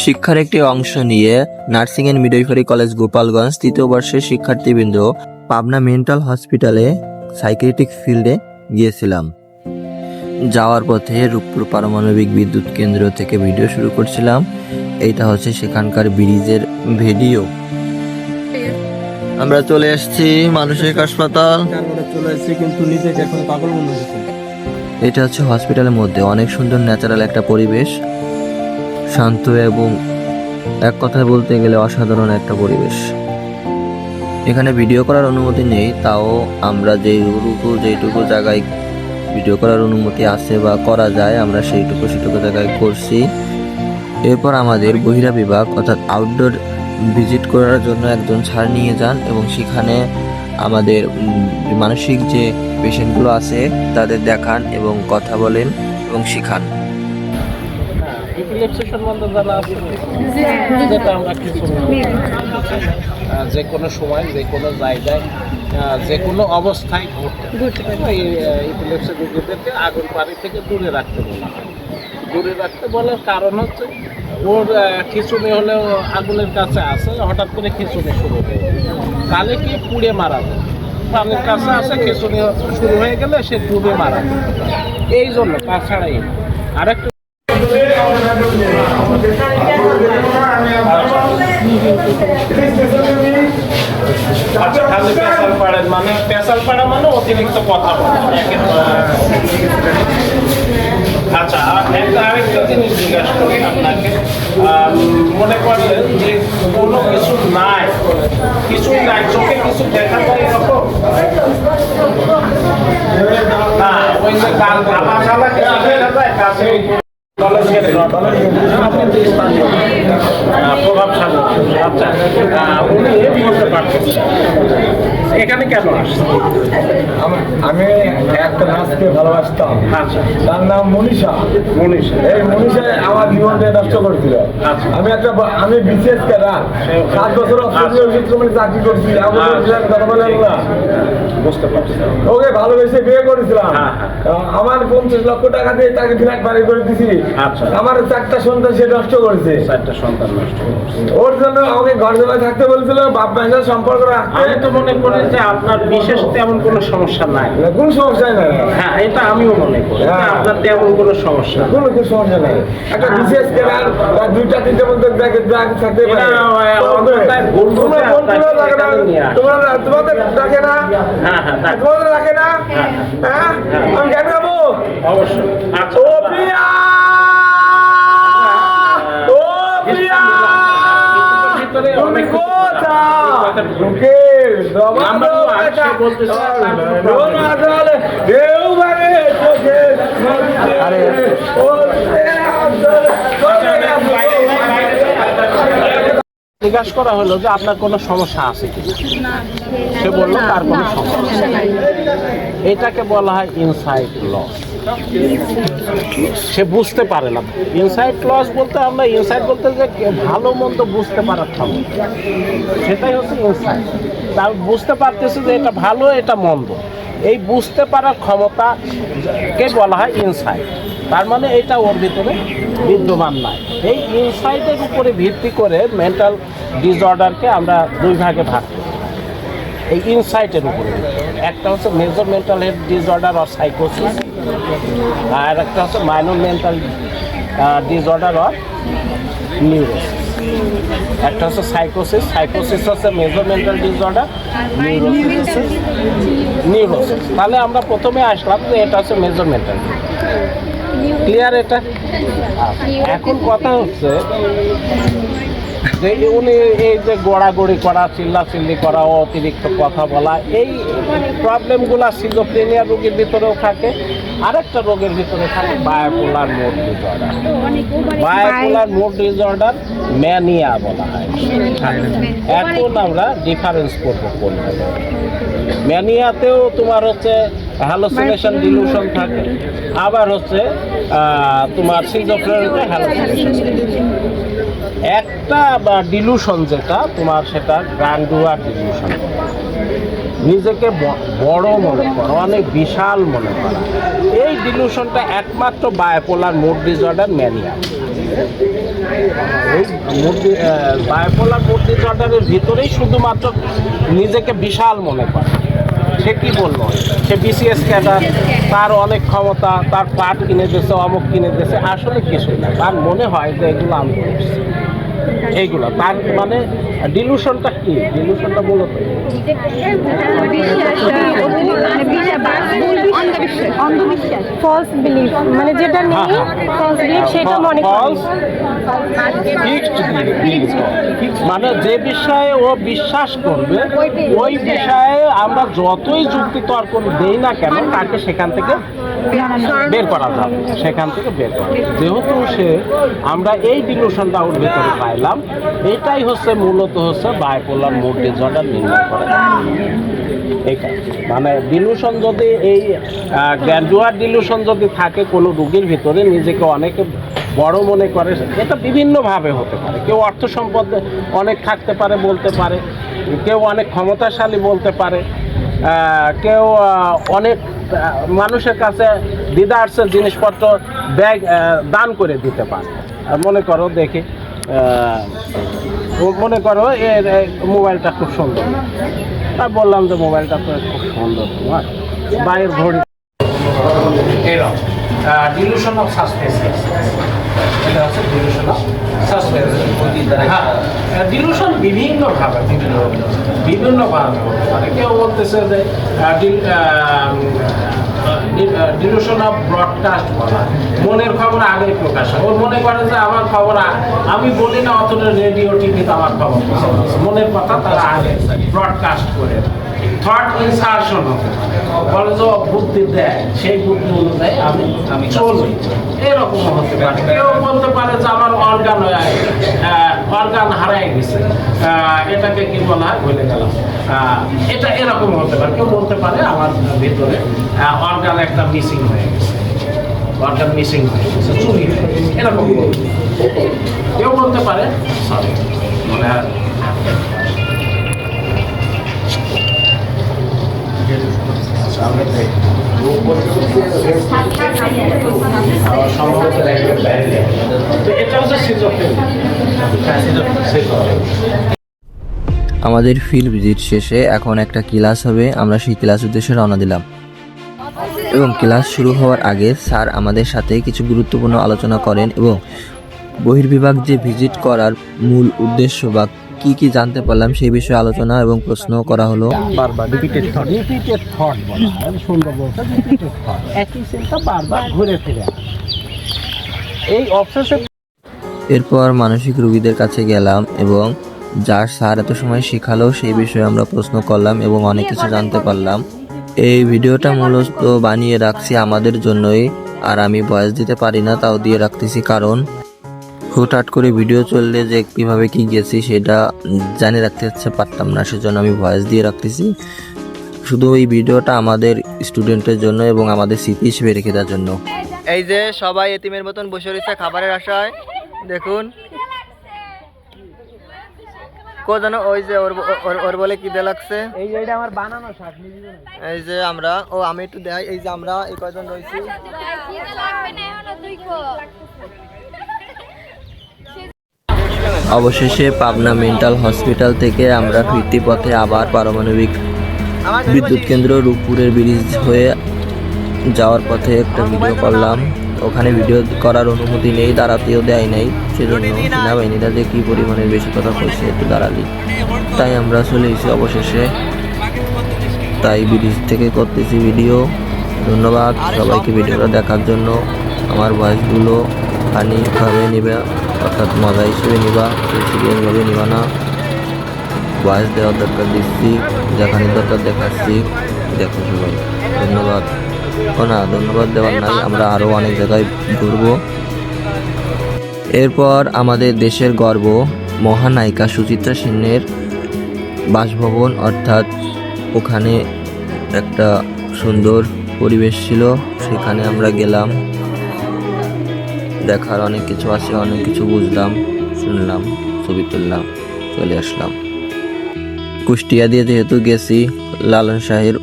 শিক্ষার একটি অংশ নিয়ে nursing and midwifery college Gopalganj তৃতীয় বর্ষের শিক্ষার্থীবৃন্দ পাবনা মেন্টাল হসপিটালে সাইকিয়াট্রিক ফিল্ডে গিয়েছিলাম। যাওয়ার পথে রূপপুর পারমাণবিক বিদ্যুৎ কেন্দ্র থেকে ভিডিও শুরু করছিলাম। এইটা হচ্ছে সেখানকার ব্রিজের ভিডিও। আমরা চলে এসেছি মানসিক হাসপাতাল। এটা হচ্ছে হসপিটালের মধ্যে অনেক সুন্দর ন্যাচারাল একটা পরিবেশ, শান্ত এবং এক কথায় বলতে গেলে অসাধারণ একটা পরিবেশ। এখানে ভিডিও করার অনুমতি নেই, তাও আমরা যেইটুকু জায়গায় ভিডিও করার অনুমতি আছে বা করা যায় আমরা সেটুকু জায়গায় করছি। এরপর আমাদের বহিরা বিভাগ অর্থাৎ আউটডোর ভিজিট করার জন্য একজন স্যার নিয়ে যান এবং সেখানে আমাদের মানসিক যে পেশেন্টগুলো আছে তাদের দেখান এবং কথা বলেন এবং শেখান। যে কোনো সময় যে কোনো জায়গায় যে কোনো অবস্থায় ঘটতে পারে। ইপিলেপসি রোগীদেরকে আগুন পানি থেকে দূরে রাখতে বলা হয়। দূরে রাখতে বলার কারণ হচ্ছে ওর খিঁচুনি হলেও আগুনের কাছে আসে, হঠাৎ করে খিঁচুনি শুরু হয়ে তাহলে কি পুড়ে মারা যায়। পানির কাছে আসে, খিঁচুনি শুরু হয়ে গেলে সে ডুবে মারা যায়। এই জন্য তাছাড়াই আরেকটা পেশাল পাড়া মানে অতিরিক্ত কথা বলা। আচ্ছা, আরেকটা জিনিস জিজ্ঞাসা করি আপনাকে, মনে করলেন যে কোনো কিছুই নাই, চোখে কিছু দেখা যায় এরকম না, ওই যে গান ধাবা ধাবা কিছু দেখা যায় কাছে প্রভাবশালী। আচ্ছা, উনি বলতে পারছেন এখানে কেন আসছে? আমি একটা নাচকে ভালোবাসতাম। আচ্ছা, তার নাম মনীষা। এই মনীষা আমার জীবনটা নষ্ট করেছিল। আমি বিশেষ ক্যাডার 7 বছর চাকরি করছি। বুঝতে পারছি। ওকে ভালোবেসে বিয়ে করেছিলাম। আমার 50 লক্ষ টাকা দিয়ে তাকে ফ্ল্যাট বাড়ি করে দিছি। আমার 4টা সন্তান সে নষ্ট করেছে। 4টা সন্তান নষ্ট করেছে। ওর জন্য আমাকে ঘর জমায় থাকতে বলছিল, বাপ ভাইয়ের সম্পর্ক রাখতে। আমি তো মনে করি যে আপনার বিশেষ তেমন কোনো সমস্যা নাই। কোন সমস্যা নাই। হ্যাঁ, এটা আমিও মনে করি আপনার তেমন কোনো সমস্যা, কোনো সমস্যা নাই। একটা বিশেষ ক্যাডার 2টা 3টে মধ্যে থাকতে পারে। তোমাদের ডাকে না? তোমাদের ডাকে না? হ্যাঁ, আমি কেন যাবো? অবশ্যই। ও প্রিয়া, ও প্রিয়া, তুমি কোথায়? জিজ্ঞাসা করা হলো যে আপনার কোনো সমস্যা আছে কি? সে বললো তার কোনো সমস্যা নাই। এটাকে বলা হয় ইনসাইট লস। সে বুঝতে পারে না। ইনসাইট লস বলতে আমরা যে ভালো মন্দ বুঝতে পারার ক্ষমতা, সেটাই হচ্ছে ইনসাইট। তার বুঝতে পারতেছে যে এটা ভালো এটা মন্দ, এই বুঝতে পারার ক্ষমতাকে বলা হয় ইনসাইট। তার মানে এটা ওর ভিতরে বিদ্যমান নাই। এই ইনসাইটের উপরে ভিত্তি করে মেন্টাল ডিসঅর্ডারকে আমরা 2 ভাগে ভাগ করি। এই ইনসাইটের উপরে একটা হচ্ছে major mental health disorder or সাইকোসিস, আর একটা হচ্ছে minor mental disorder or neurosis. একটা হচ্ছে সাইকোসিস হচ্ছে মেজর মেন্টাল ডিসঅর্ডার, নিউরোসিস। তাহলে আমরা প্রথমে আসলাম যে এটা হচ্ছে মেজর মেন্টাল। ক্লিয়ার এটা? এখন কথা হচ্ছে যে উনি এই যে গোড়াগড়ি করা, চিল্লাচিল্লি করা, অতিরিক্ত কথা বলা, এই প্রবলেমগুলো সিজোফ্রেনিয়া রোগীর ভিতরেও থাকে। আরেকটা রোগের ভিতরে থাকে bipolar mood disorder. Bipolar mood disorder mania বলা হয়। এখন আমরা ডিফারেন্স করবো কোনটা। ম্যানিয়াতেও তোমার হচ্ছে হ্যালোসিনেশন ডিলুশন থাকে, আবার হচ্ছে তোমার সিজোফ্রেনিয়াতে হ্যালোসিনেশন। একটা ডিলুশন যেটা তোমার, সেটা গ্রান্ডুয়ার ডিলুশন। নিজেকে বড় মনে করা, অনেক বিশাল মনে করা, এই ডিলুশনটা একমাত্র বায়োপোলার মুড ডিসঅর্ডার ম্যানিয়া। এই বায়োপোলার মুড ডিসঅর্ডারের ভিতরেই শুধুমাত্র নিজেকে বিশাল মনে করে। সে কি বললো, সে বিসিএস ক্যাডার, তার অনেক ক্ষমতা, তার পাট কিনে দিয়েছে, অমুক কিনে দিয়েছে, আসলে কিছুই না। তার মনে হয় যে এগুলো আমি করছি, এইগুলো তার মানে ডিলুশনটা কি? ডিলুশনটা মূলত ফলস বিলিফ, মানে যেটা নেই ফলস বিলিফ সেটা মনে করি। মানে যে বিষয়ে ও বিশ্বাস করবে ওই বিষয়ে আমরা যতই যুক্তি তর্ক দেই না কেন তাকে সেখান থেকে বের করা যাবে, সেখান থেকে বের করা যাবে। যেহেতু আমরা এই ডিলুশনটা ওর ভিতরে পাইলাম, এটাই হচ্ছে মূলত হচ্ছে বায়োপোলার মুড ডিসঅর্ডার নির্ণয় করা। এইটা মানে ডিলুশন যদি এই গ্র্যাজুয়াল ডিলুশন যদি থাকে কোনো রোগীর ভিতরে, নিজেকে অনেকে বড় মনে করে, এটা বিভিন্নভাবে হতে পারে। কেউ অর্থ সম্পদ অনেক থাকতে পারে বলতে পারে, কেউ অনেক ক্ষমতাশালী বলতে পারে, কেউ অনেক মানুষের কাছে দিদার্সের জিনিসপত্র ব্যাগ দান করে দিতে পারে। মনে করো দেখি, মনে করো এর মোবাইলটা খুব সুন্দর, তাই বললাম যে মোবাইলটা তো খুব সুন্দর তোমার, বাইরের ঘড়ি, এরকম ডিলুশন অফ সাসপেন্স। এটা হচ্ছে ডিলুশন অফ সাসপেন্স। হ্যাঁ, ডিলুশন বিভিন্নভাবে মানে কেউ বলতেছে যে ডিলুশন অফ ব্রডকাস্ট বলা, মনের খবর আগেই প্রকাশ হয়। ওর মনে করে যে আমার খবর আমি বলি না, অথচ রেডিও টিভিতে আমার খবর মনের কথা তারা আগে ব্রডকাস্ট করে। থট ইনসারশন হতে পারে, বলে যে বুদ্ধি দেয়, সেই বুদ্ধি অনুযায়ী আমি চলবি, এরকম হতে পারে। কেউ বলতে পারে যে আমার অর্গান হারাই গেছে, এটাকে কি বলা হয় বলে গেলাম, এটা এরকম হতে পারে। কেউ বলতে পারে আমার ভিতরে অর্গান একটা মিসিং হয়ে গেছে, অর্গান মিসিং হয়ে গেছে, চুরি হয়ে গেছে, এরকম বলতে। কেউ বলতে পারে সরি মনে হয় আমাদের ফিল্ড ভিজিট শেষে এখন একটা ক্লাস হবে, আমরা সেই ক্লাস উদ্দেশ্যে রওনা দিলাম। এবং ক্লাস শুরু হওয়ার আগে স্যার আমাদের সাথে কিছু গুরুত্বপূর্ণ আলোচনা করেন এবং বহির্বিভাগ যে ভিজিট করার মূল উদ্দেশ্য বা কি কি জানতে পারলাম সেই বিষয়ে আলোচনা এবং প্রশ্ন করা হলো। বারবার রিপিটেড থট বলা হয়, সুন্দর বলতে রিপিটেড থট, একই চিন্তা বারবার ঘুরে ফিরে এই অবসেসিভ। এরপর মানসিক রোগীদের কাছে গেলাম এবং যার স্যার এত সময় শেখালো সেই বিষয়ে আমরা প্রশ্ন করলাম এবং অনেক কিছু জানতে পারলাম। এই ভিডিওটা মূলত বানিয়ে রাখছি আমাদের জন্যই, আর আমি ভয়েস দিতে পারি না, তাও দিয়ে রাখতেছি, কারণ হুটহাট করে ভিডিও চললে যে কীভাবে কি গেছি সেটা জানিয়ে রাখতে পারতাম না, সেজন্য আমি ভয়েস দিয়ে রাখতেছি। শুধু এই ভিডিওটা আমাদের স্টুডেন্টের জন্য এবং আমাদের স্মৃতি হিসেবে রেখে দেওয়ার জন্য। এই যে সবাই এতিমের মতন বসে রয়েছে খাবারের আশায়, দেখুন কো জানো ওই যে ওর বলে কি দে লাগছে, এই যে আমার বানানো শাক, এই যে আমরা আমি একটু দেখাই, এই যে আমরা এই কয়জন রয়েছি। অবশেষে পাবনা মেন্টাল হসপিটাল থেকে আমরা ফিরতি পথে আবার পারমাণবিক বিদ্যুৎ কেন্দ্র রূপপুরের ব্রিজ হয়ে যাওয়ার পথে একটা ভিডিও করলাম। ওখানে ভিডিও করার অনুমতি নেই, দাঁড়াতেও দেয় নাই, সেজন্য সেনাবাহিনীরা যে কী পরিমাণে বেশি কথা কইছে একটু দাঁড়ালি, তাই আমরা চলে এসেছি অবশেষে। তাই ব্রিজ থেকে করতেছি ভিডিও। ধন্যবাদ সবাইকে ভিডিওটা দেখার জন্য। আমার ভয়েসগুলো ফানিভাবে নেবে, অর্থাৎ মজা হিসেবে নিবা, সিরিয়াসভাবে নিবা না। ভয়েস দেওয়ার দরকার দিচ্ছি, দেখানোর দরকার দেখাচ্ছি, দেখো সবাই। ধন্যবাদ। না, ধন্যবাদ দেওয়ার নাই, আমরা আরও অনেক জায়গায় ঘুরবো। এরপর আমাদের দেশের গর্ব মহানায়িকা সুচিত্রা সেনের বাসভবন, অর্থাৎ ওখানে একটা সুন্দর পরিবেশ ছিল, সেখানে আমরা গেলাম। দেখার অনেক কিছু আছে, অনেক কিছু বুঝলাম, শুনলাম, ছবি তুললাম, চলে আসলাম। কুষ্টিয়া দিয়ে যেহেতু গেছি, লালন শাহের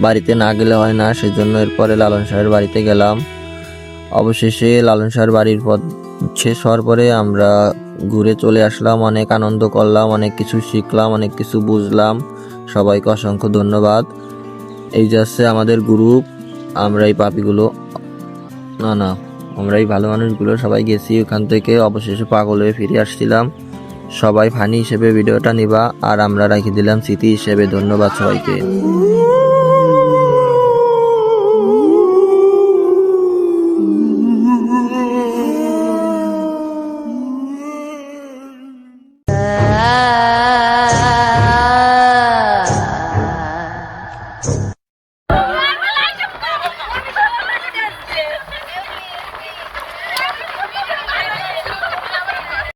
বাড়িতে না গেলে হয় না, সেজন্য এরপরে লালন শাহের বাড়িতে গেলাম। অবশেষে লালন শাহের বাড়ির পথ শেষ হওয়ার পরে আমরা ঘুরে চলে আসলাম। অনেক আনন্দ করলাম, অনেক কিছু শিখলাম, অনেক কিছু বুঝলাম। সবাইকে অসংখ্য ধন্যবাদ। এই যাচ্ছে আমাদের গ্রুপ, আমরা এই পাপিগুলো আমরা এই ভালো মানুষগুলো সবাই গেছি ওখান থেকে। অবশেষে পাগল হয়ে ফিরে আসছিলাম। সবাই ফানি হিসেবে ভিডিওটা নিবা, আর আমরা রেখে দিলাম স্মৃতি হিসেবে। ধন্যবাদ সবাইকে।